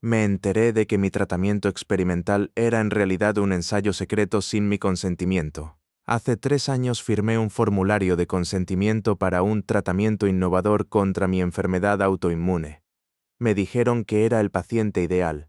Me enteré de que mi tratamiento experimental era en realidad un ensayo secreto sin mi consentimiento. Hace 3 años firmé un formulario de consentimiento para un tratamiento innovador contra mi enfermedad autoinmune. Me dijeron que era el paciente ideal.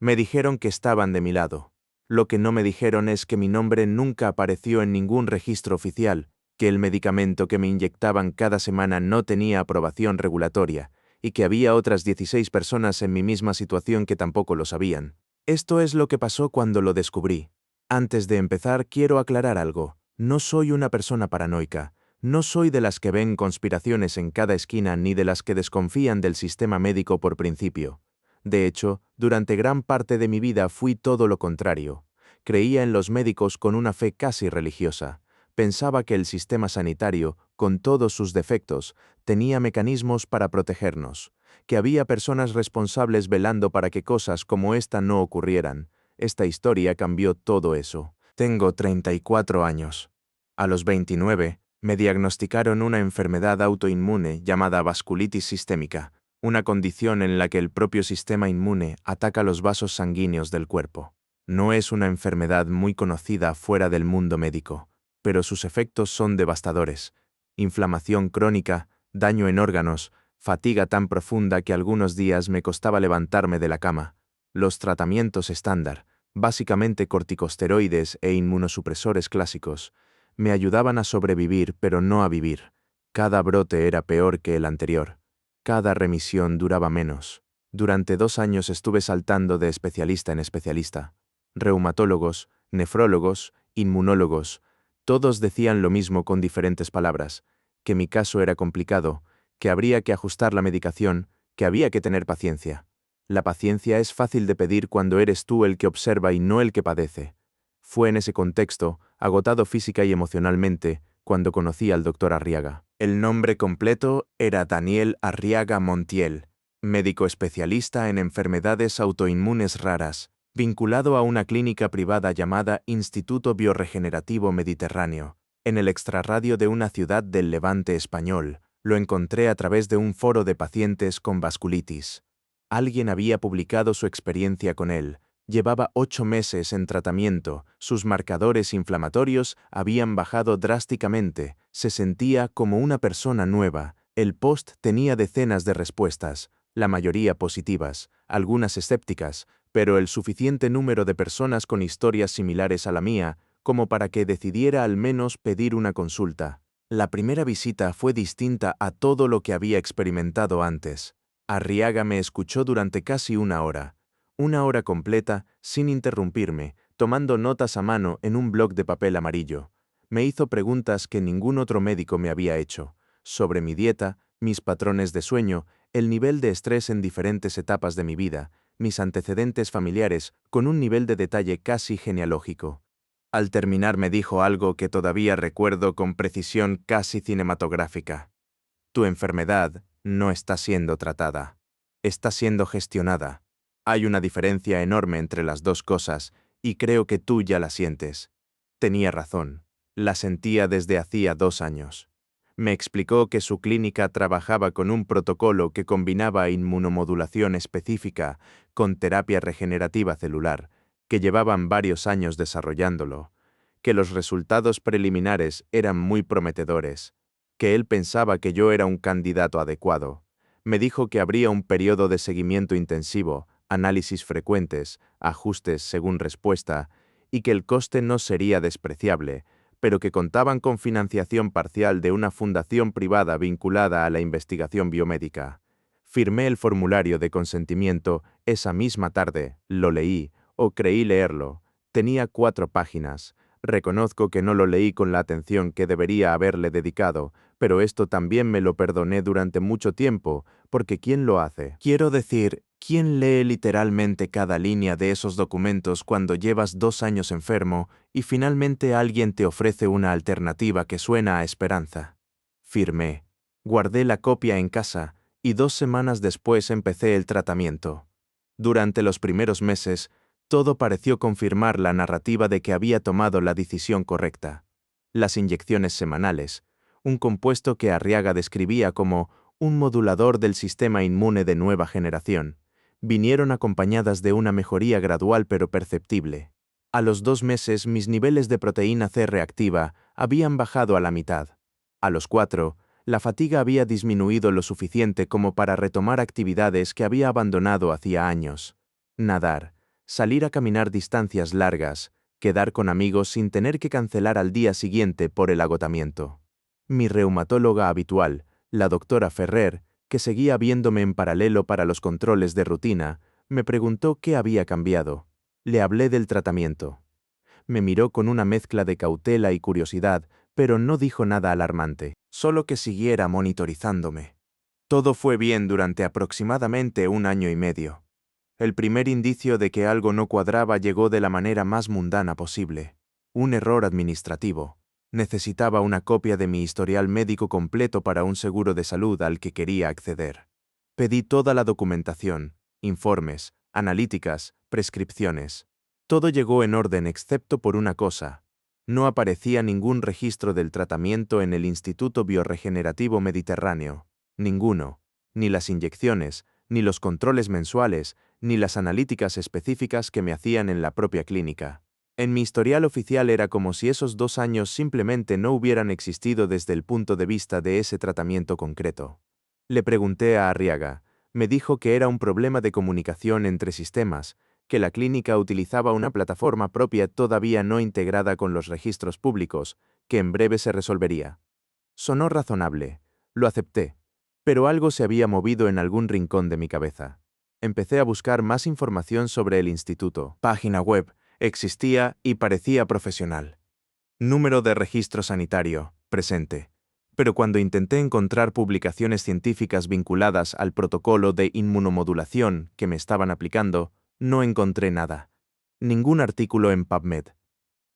Me dijeron que estaban de mi lado. Lo que no me dijeron es que mi nombre nunca apareció en ningún registro oficial, que el medicamento que me inyectaban cada semana no tenía aprobación regulatoria, y que había otras 16 personas en mi misma situación que tampoco lo sabían. Esto es lo que pasó cuando lo descubrí. Antes de empezar, quiero aclarar algo. No soy una persona paranoica. No soy de las que ven conspiraciones en cada esquina ni de las que desconfían del sistema médico por principio. De hecho, durante gran parte de mi vida fui todo lo contrario. Creía en los médicos con una fe casi religiosa. Pensaba que el sistema sanitario, con todos sus defectos, tenía mecanismos para protegernos, que había personas responsables velando para que cosas como esta no ocurrieran. Esta historia cambió todo eso. Tengo 34 años. A los 29, me diagnosticaron una enfermedad autoinmune llamada vasculitis sistémica, una condición en la que el propio sistema inmune ataca los vasos sanguíneos del cuerpo. No es una enfermedad muy conocida fuera del mundo médico, pero sus efectos son devastadores. Inflamación crónica, daño en órganos, fatiga tan profunda que algunos días me costaba levantarme de la cama. Los tratamientos estándar, básicamente corticosteroides e inmunosupresores clásicos, me ayudaban a sobrevivir, pero no a vivir. Cada brote era peor que el anterior. Cada remisión duraba menos. Durante 2 años estuve saltando de especialista en especialista. Reumatólogos, nefrólogos, inmunólogos, todos decían lo mismo con diferentes palabras, que mi caso era complicado, que habría que ajustar la medicación, que había que tener paciencia. La paciencia es fácil de pedir cuando eres tú el que observa y no el que padece. Fue en ese contexto, agotado física y emocionalmente, cuando conocí al doctor Arriaga. El nombre completo era Daniel Arriaga Montiel, médico especialista en enfermedades autoinmunes raras, vinculado a una clínica privada llamada Instituto Bioregenerativo Mediterráneo, en el extrarradio de una ciudad del Levante español. Lo encontré a través de un foro de pacientes con vasculitis. Alguien había publicado su experiencia con él. Llevaba 8 meses en tratamiento, sus marcadores inflamatorios habían bajado drásticamente, se sentía como una persona nueva. El post tenía decenas de respuestas, la mayoría positivas, algunas escépticas, pero el suficiente número de personas con historias similares a la mía como para que decidiera al menos pedir una consulta. La primera visita fue distinta a todo lo que había experimentado antes. Arriaga me escuchó durante casi 1 hora. 1 hora completa, sin interrumpirme, tomando notas a mano en un bloc de papel amarillo. Me hizo preguntas que ningún otro médico me había hecho, sobre mi dieta, mis patrones de sueño, el nivel de estrés en diferentes etapas de mi vida, mis antecedentes familiares, con un nivel de detalle casi genealógico. Al terminar me dijo algo que todavía recuerdo con precisión casi cinematográfica. Tu enfermedad no está siendo tratada. Está siendo gestionada. Hay una diferencia enorme entre las dos cosas, y creo que tú ya la sientes. Tenía razón. La sentía desde hacía 2 años. Me explicó que su clínica trabajaba con un protocolo que combinaba inmunomodulación específica con terapia regenerativa celular, que llevaban varios años desarrollándolo, que los resultados preliminares eran muy prometedores, que él pensaba que yo era un candidato adecuado. Me dijo que habría un periodo de seguimiento intensivo, análisis frecuentes, ajustes según respuesta, y que el coste no sería despreciable, pero que contaban con financiación parcial de una fundación privada vinculada a la investigación biomédica. Firmé el formulario de consentimiento esa misma tarde, lo leí, o creí leerlo. Tenía 4 páginas. Reconozco que no lo leí con la atención que debería haberle dedicado, pero esto también me lo perdoné durante mucho tiempo, porque ¿quién lo hace? Quiero decir, ¿quién lee literalmente cada línea de esos documentos cuando llevas 2 años enfermo y finalmente alguien te ofrece una alternativa que suena a esperanza? Firmé. Guardé la copia en casa y 2 semanas después empecé el tratamiento. Durante los primeros meses, todo pareció confirmar la narrativa de que había tomado la decisión correcta. Las inyecciones semanales, un compuesto que Arriaga describía como un modulador del sistema inmune de nueva generación, vinieron acompañadas de una mejoría gradual pero perceptible. A los 2 meses mis niveles de proteína C reactiva habían bajado a la mitad. A los 4, la fatiga había disminuido lo suficiente como para retomar actividades que había abandonado hacía años. Nadar, salir a caminar distancias largas, quedar con amigos sin tener que cancelar al día siguiente por el agotamiento. Mi reumatóloga habitual, la doctora Ferrer, que seguía viéndome en paralelo para los controles de rutina, me preguntó qué había cambiado. Le hablé del tratamiento. Me miró con una mezcla de cautela y curiosidad, pero no dijo nada alarmante, solo que siguiera monitorizándome. Todo fue bien durante aproximadamente 1 año y medio. El primer indicio de que algo no cuadraba llegó de la manera más mundana posible. Un error administrativo. Necesitaba una copia de mi historial médico completo para un seguro de salud al que quería acceder. Pedí toda la documentación, informes, analíticas, prescripciones. Todo llegó en orden excepto por una cosa. No aparecía ningún registro del tratamiento en el Instituto Bioregenerativo Mediterráneo. Ninguno. Ni las inyecciones, ni los controles mensuales, ni las analíticas específicas que me hacían en la propia clínica. En mi historial oficial era como si esos 2 años simplemente no hubieran existido desde el punto de vista de ese tratamiento concreto. Le pregunté a Arriaga. Me dijo que era un problema de comunicación entre sistemas, que la clínica utilizaba una plataforma propia todavía no integrada con los registros públicos, que en breve se resolvería. Sonó razonable. Lo acepté. Pero algo se había movido en algún rincón de mi cabeza. Empecé a buscar más información sobre el instituto. Página web. Existía y parecía profesional. Número de registro sanitario. Presente. Pero cuando intenté encontrar publicaciones científicas vinculadas al protocolo de inmunomodulación que me estaban aplicando, no encontré nada. Ningún artículo en PubMed.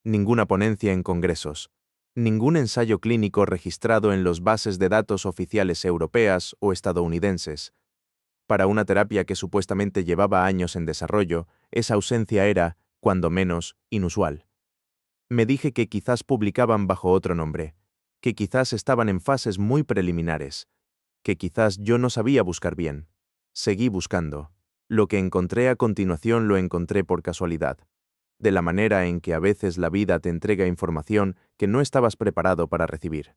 Ninguna ponencia en congresos. Ningún ensayo clínico registrado en las bases de datos oficiales europeas o estadounidenses. Para una terapia que supuestamente llevaba años en desarrollo, esa ausencia era, cuando menos, inusual. Me dije que quizás publicaban bajo otro nombre, que quizás estaban en fases muy preliminares, que quizás yo no sabía buscar bien. Seguí buscando. Lo que encontré a continuación lo encontré por casualidad, de la manera en que a veces la vida te entrega información que no estabas preparado para recibir.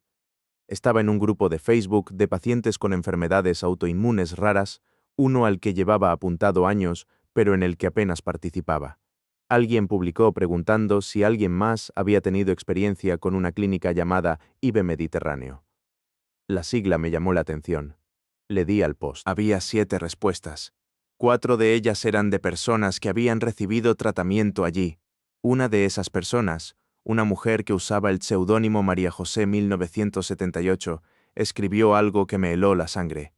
Estaba en un grupo de Facebook de pacientes con enfermedades autoinmunes raras, uno al que llevaba apuntado años, pero en el que apenas participaba. Alguien publicó preguntando si alguien más había tenido experiencia con una clínica llamada IBE Mediterráneo. La sigla me llamó la atención. Le di al post. Había 7 respuestas. 4 de ellas eran de personas que habían recibido tratamiento allí. Una de esas personas, una mujer que usaba el seudónimo María José 1978, escribió algo que me heló la sangre.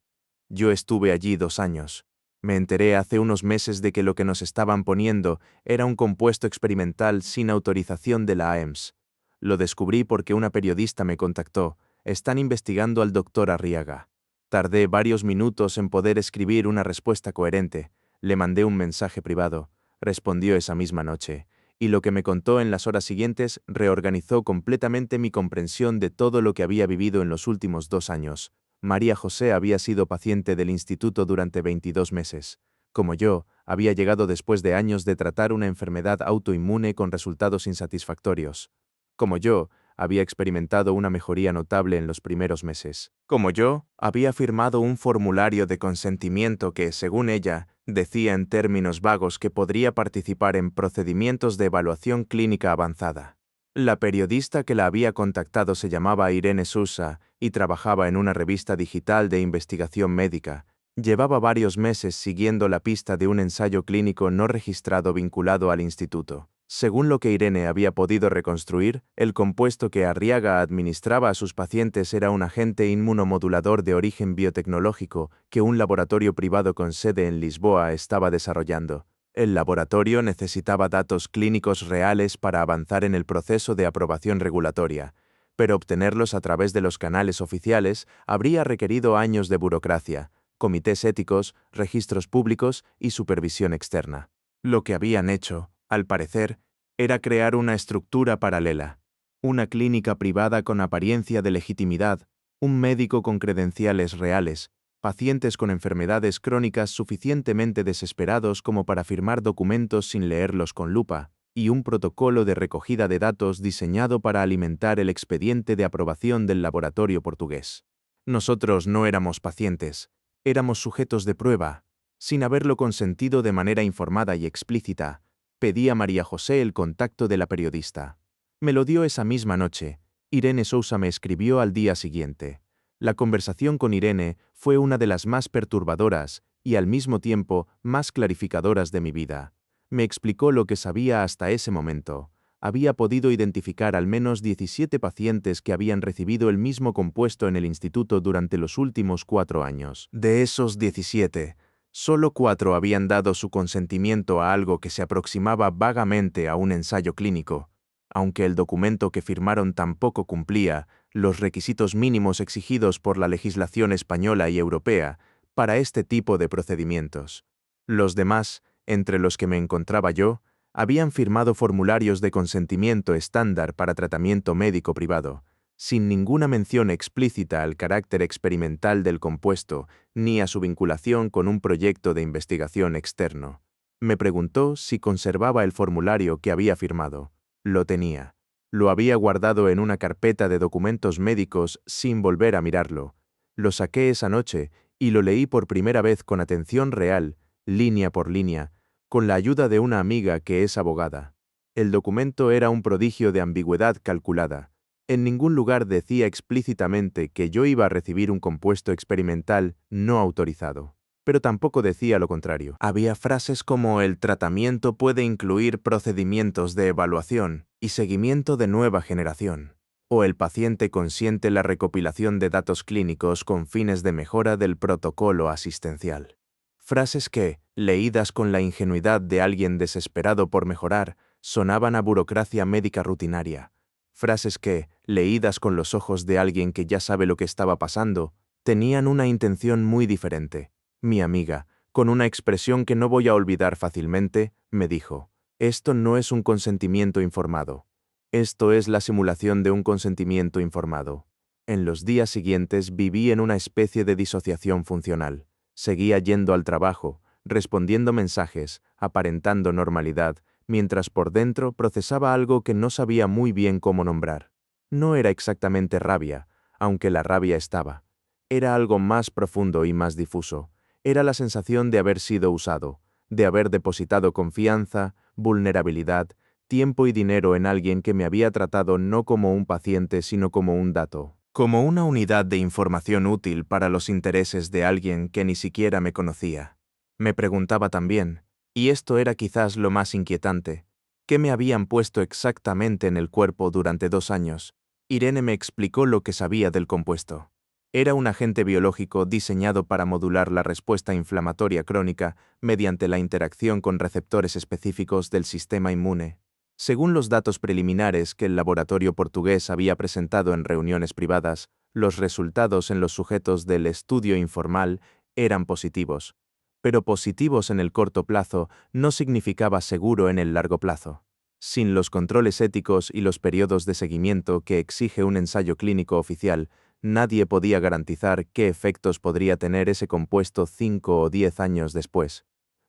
Yo estuve allí 2 años. Me enteré hace unos meses de que lo que nos estaban poniendo era un compuesto experimental sin autorización de la AEMS. Lo descubrí porque una periodista me contactó. Están investigando al doctor Arriaga. Tardé varios minutos en poder escribir una respuesta coherente. Le mandé un mensaje privado. Respondió esa misma noche. Y lo que me contó en las horas siguientes reorganizó completamente mi comprensión de todo lo que había vivido en los últimos 2 años. María José había sido paciente del instituto durante 22 meses. Como yo, había llegado después de años de tratar una enfermedad autoinmune con resultados insatisfactorios. Como yo, había experimentado una mejoría notable en los primeros meses. Como yo, había firmado un formulario de consentimiento que, según ella, decía en términos vagos que podría participar en procedimientos de evaluación clínica avanzada. La periodista que la había contactado se llamaba Irene Sousa y trabajaba en una revista digital de investigación médica. Llevaba varios meses siguiendo la pista de un ensayo clínico no registrado vinculado al instituto. Según lo que Irene había podido reconstruir, el compuesto que Arriaga administraba a sus pacientes era un agente inmunomodulador de origen biotecnológico que un laboratorio privado con sede en Lisboa estaba desarrollando. El laboratorio necesitaba datos clínicos reales para avanzar en el proceso de aprobación regulatoria, pero obtenerlos a través de los canales oficiales habría requerido años de burocracia, comités éticos, registros públicos y supervisión externa. Lo que habían hecho, al parecer, era crear una estructura paralela, una clínica privada con apariencia de legitimidad, un médico con credenciales reales, pacientes con enfermedades crónicas suficientemente desesperados como para firmar documentos sin leerlos con lupa, y un protocolo de recogida de datos diseñado para alimentar el expediente de aprobación del laboratorio portugués. Nosotros no éramos pacientes, éramos sujetos de prueba. Sin haberlo consentido de manera informada y explícita, pedí a María José el contacto de la periodista. Me lo dio esa misma noche. Irene Sousa me escribió al día siguiente. La conversación con Irene fue una de las más perturbadoras y al mismo tiempo más clarificadoras de mi vida. Me explicó lo que sabía hasta ese momento. Había podido identificar al menos 17 pacientes que habían recibido el mismo compuesto en el instituto durante los últimos 4 años. De esos 17, solo 4 habían dado su consentimiento a algo que se aproximaba vagamente a un ensayo clínico, aunque el documento que firmaron tampoco cumplía los requisitos mínimos exigidos por la legislación española y europea para este tipo de procedimientos. Los demás, entre los que me encontraba yo, habían firmado formularios de consentimiento estándar para tratamiento médico privado, sin ninguna mención explícita al carácter experimental del compuesto ni a su vinculación con un proyecto de investigación externo. Me preguntó si conservaba el formulario que había firmado. Lo tenía. Lo había guardado en una carpeta de documentos médicos sin volver a mirarlo. Lo saqué esa noche y lo leí por primera vez con atención real, línea por línea, con la ayuda de una amiga que es abogada. El documento era un prodigio de ambigüedad calculada. En ningún lugar decía explícitamente que yo iba a recibir un compuesto experimental no autorizado. Pero tampoco decía lo contrario. Había frases como el tratamiento puede incluir procedimientos de evaluación y seguimiento de nueva generación, o el paciente consiente la recopilación de datos clínicos con fines de mejora del protocolo asistencial. Frases que, leídas con la ingenuidad de alguien desesperado por mejorar, sonaban a burocracia médica rutinaria. Frases que, leídas con los ojos de alguien que ya sabe lo que estaba pasando, tenían una intención muy diferente. Mi amiga, con una expresión que no voy a olvidar fácilmente, me dijo: «Esto no es un consentimiento informado. Esto es la simulación de un consentimiento informado». En los días siguientes viví en una especie de disociación funcional. Seguía yendo al trabajo, respondiendo mensajes, aparentando normalidad, mientras por dentro procesaba algo que no sabía muy bien cómo nombrar. No era exactamente rabia, aunque la rabia estaba. Era algo más profundo y más difuso. Era la sensación de haber sido usado, de haber depositado confianza, vulnerabilidad, tiempo y dinero en alguien que me había tratado no como un paciente sino como un dato, como una unidad de información útil para los intereses de alguien que ni siquiera me conocía. Me preguntaba también, y esto era quizás lo más inquietante, ¿qué me habían puesto exactamente en el cuerpo durante 2 años? Irene me explicó lo que sabía del compuesto. Era un agente biológico diseñado para modular la respuesta inflamatoria crónica mediante la interacción con receptores específicos del sistema inmune. Según los datos preliminares que el laboratorio portugués había presentado en reuniones privadas, los resultados en los sujetos del estudio informal eran positivos. Pero positivos en el corto plazo no significaba seguro en el largo plazo. Sin los controles éticos y los periodos de seguimiento que exige un ensayo clínico oficial, nadie podía garantizar qué efectos podría tener ese compuesto 5 o 10 años después.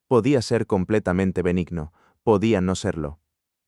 Podía ser completamente benigno, podía no serlo.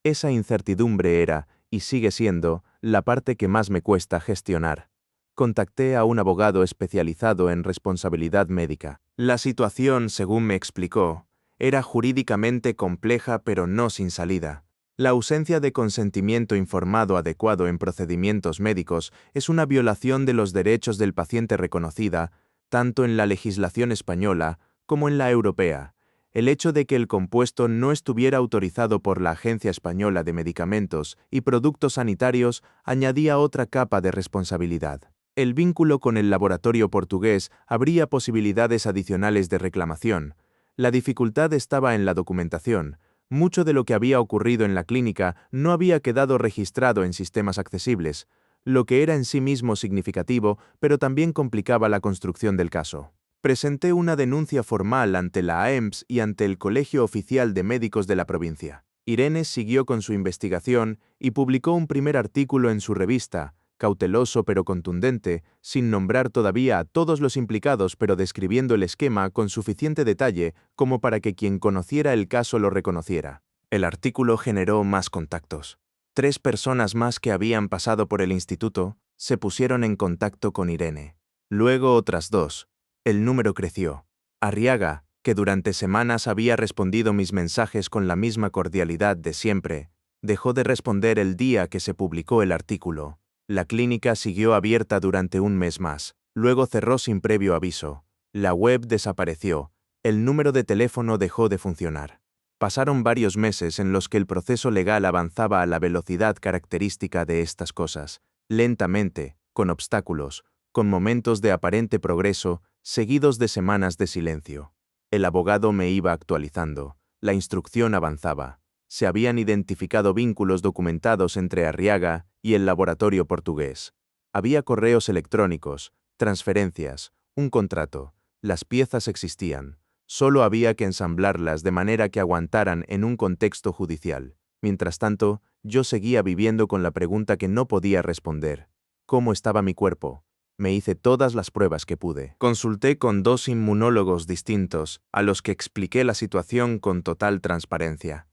Esa incertidumbre era, y sigue siendo, la parte que más me cuesta gestionar. Contacté a un abogado especializado en responsabilidad médica. La situación, según me explicó, era jurídicamente compleja pero no sin salida. La ausencia de consentimiento informado adecuado en procedimientos médicos es una violación de los derechos del paciente reconocida, tanto en la legislación española como en la europea. El hecho de que el compuesto no estuviera autorizado por la Agencia Española de Medicamentos y Productos Sanitarios añadía otra capa de responsabilidad. El vínculo con el laboratorio portugués abría posibilidades adicionales de reclamación. La dificultad estaba en la documentación. Mucho de lo que había ocurrido en la clínica no había quedado registrado en sistemas accesibles, lo que era en sí mismo significativo, pero también complicaba la construcción del caso. Presenté una denuncia formal ante la AEMS y ante el Colegio Oficial de Médicos de la provincia. Irene siguió con su investigación y publicó un primer artículo en su revista, cauteloso pero contundente, sin nombrar todavía a todos los implicados, pero describiendo el esquema con suficiente detalle como para que quien conociera el caso lo reconociera. El artículo generó más contactos. 3 personas más que habían pasado por el instituto se pusieron en contacto con Irene. Luego otras 2. El número creció. Arriaga, que durante semanas había respondido mis mensajes con la misma cordialidad de siempre, dejó de responder el día que se publicó el artículo. La clínica siguió abierta durante un mes más. Luego cerró sin previo aviso. La web desapareció. El número de teléfono dejó de funcionar. Pasaron varios meses en los que el proceso legal avanzaba a la velocidad característica de estas cosas, lentamente, con obstáculos, con momentos de aparente progreso, seguidos de semanas de silencio. El abogado me iba actualizando. La instrucción avanzaba. Se habían identificado vínculos documentados entre Arriaga y el laboratorio portugués. Había correos electrónicos, transferencias, un contrato. Las piezas existían. Solo había que ensamblarlas de manera que aguantaran en un contexto judicial. Mientras tanto, yo seguía viviendo con la pregunta que no podía responder. ¿Cómo estaba mi cuerpo? Me hice todas las pruebas que pude. Consulté con 2 inmunólogos distintos, a los que expliqué la situación con total transparencia.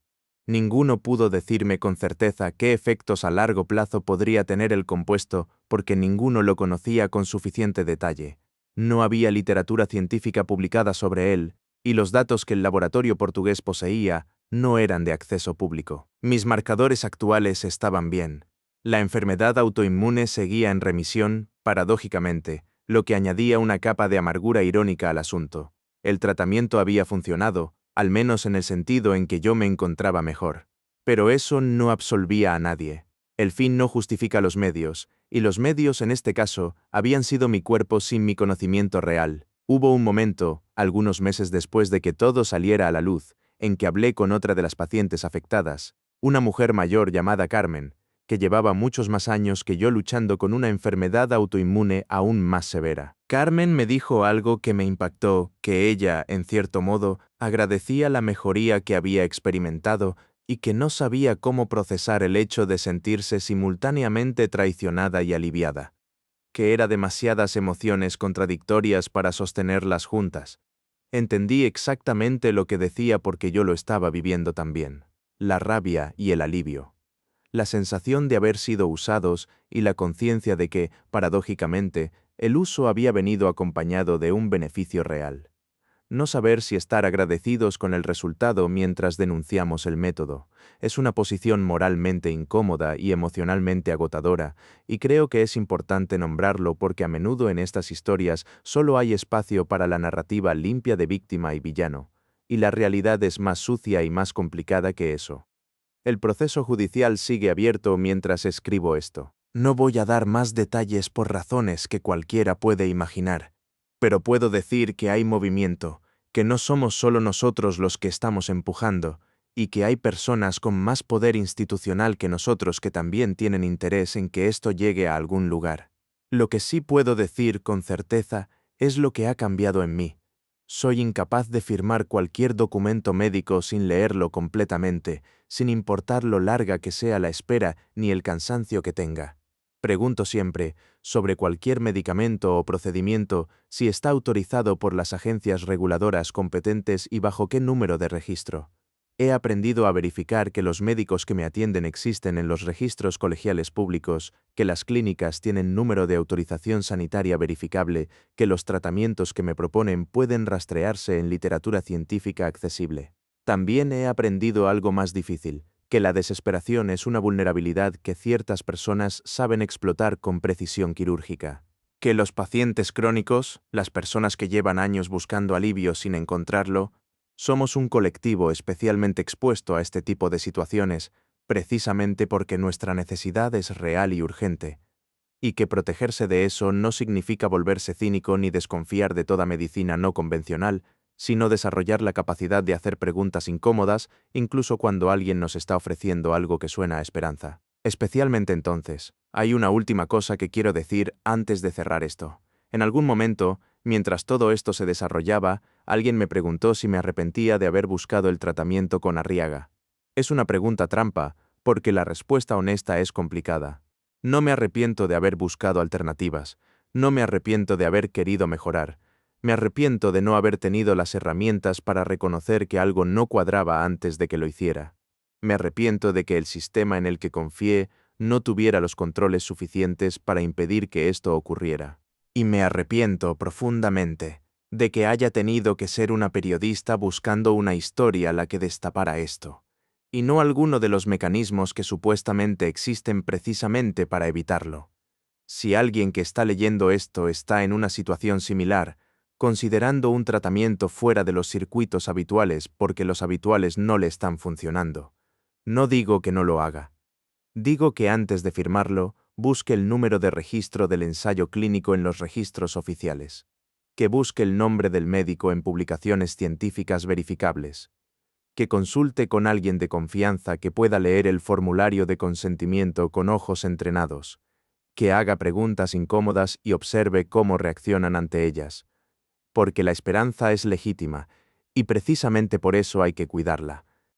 Ninguno pudo decirme con certeza qué efectos a largo plazo podría tener el compuesto, porque ninguno lo conocía con suficiente detalle. No había literatura científica publicada sobre él, y los datos que el laboratorio portugués poseía no eran de acceso público. Mis marcadores actuales estaban bien. La enfermedad autoinmune seguía en remisión, paradójicamente, lo que añadía una capa de amargura irónica al asunto. El tratamiento había funcionado, al menos en el sentido en que yo me encontraba mejor. Pero eso no absolvía a nadie. El fin no justifica los medios, y los medios en este caso habían sido mi cuerpo sin mi conocimiento real. Hubo un momento, algunos meses después de que todo saliera a la luz, en que hablé con otra de las pacientes afectadas, una mujer mayor llamada Carmen, que llevaba muchos más años que yo luchando con una enfermedad autoinmune aún más severa. Carmen me dijo algo que me impactó, que ella, en cierto modo, agradecía la mejoría que había experimentado y que no sabía cómo procesar el hecho de sentirse simultáneamente traicionada y aliviada, que era demasiadas emociones contradictorias para sostenerlas juntas. Entendí exactamente lo que decía porque yo lo estaba viviendo también. La rabia y el alivio. La sensación de haber sido usados y la conciencia de que, paradójicamente, el uso había venido acompañado de un beneficio real. No saber si estar agradecidos con el resultado mientras denunciamos el método es una posición moralmente incómoda y emocionalmente agotadora, y creo que es importante nombrarlo porque a menudo en estas historias solo hay espacio para la narrativa limpia de víctima y villano, y la realidad es más sucia y más complicada que eso. El proceso judicial sigue abierto mientras escribo esto. No voy a dar más detalles por razones que cualquiera puede imaginar, pero puedo decir que hay movimiento, que no somos solo nosotros los que estamos empujando, y que hay personas con más poder institucional que nosotros que también tienen interés en que esto llegue a algún lugar. Lo que sí puedo decir con certeza es lo que ha cambiado en mí. Soy incapaz de firmar cualquier documento médico sin leerlo completamente, sin importar lo larga que sea la espera ni el cansancio que tenga. Pregunto siempre, sobre cualquier medicamento o procedimiento, si está autorizado por las agencias reguladoras competentes y bajo qué número de registro. He aprendido a verificar que los médicos que me atienden existen en los registros colegiales públicos, que las clínicas tienen número de autorización sanitaria verificable, que los tratamientos que me proponen pueden rastrearse en literatura científica accesible. También he aprendido algo más difícil, que la desesperación es una vulnerabilidad que ciertas personas saben explotar con precisión quirúrgica. Que los pacientes crónicos, las personas que llevan años buscando alivio sin encontrarlo, somos un colectivo especialmente expuesto a este tipo de situaciones, precisamente porque nuestra necesidad es real y urgente, y que protegerse de eso no significa volverse cínico ni desconfiar de toda medicina no convencional, sino desarrollar la capacidad de hacer preguntas incómodas, incluso cuando alguien nos está ofreciendo algo que suena a esperanza. Especialmente entonces, hay una última cosa que quiero decir antes de cerrar esto. En algún momento, mientras todo esto se desarrollaba, alguien me preguntó si me arrepentía de haber buscado el tratamiento con Arriaga. Es una pregunta trampa, porque la respuesta honesta es complicada. No me arrepiento de haber buscado alternativas, no me arrepiento de haber querido mejorar, me arrepiento de no haber tenido las herramientas para reconocer que algo no cuadraba antes de que lo hiciera. Me arrepiento de que el sistema en el que confié no tuviera los controles suficientes para impedir que esto ocurriera. Y me arrepiento profundamente de que haya tenido que ser una periodista buscando una historia la que destapara esto, y no alguno de los mecanismos que supuestamente existen precisamente para evitarlo. Si alguien que está leyendo esto está en una situación similar, considerando un tratamiento fuera de los circuitos habituales porque los habituales no le están funcionando, no digo que no lo haga. Digo que antes de firmarlo, busque el número de registro del ensayo clínico en los registros oficiales, que busque el nombre del médico en publicaciones científicas verificables, que consulte con alguien de confianza que pueda leer el formulario de consentimiento con ojos entrenados, que haga preguntas incómodas y observe cómo reaccionan ante ellas, porque la esperanza es legítima, y precisamente por eso hay que cuidarla.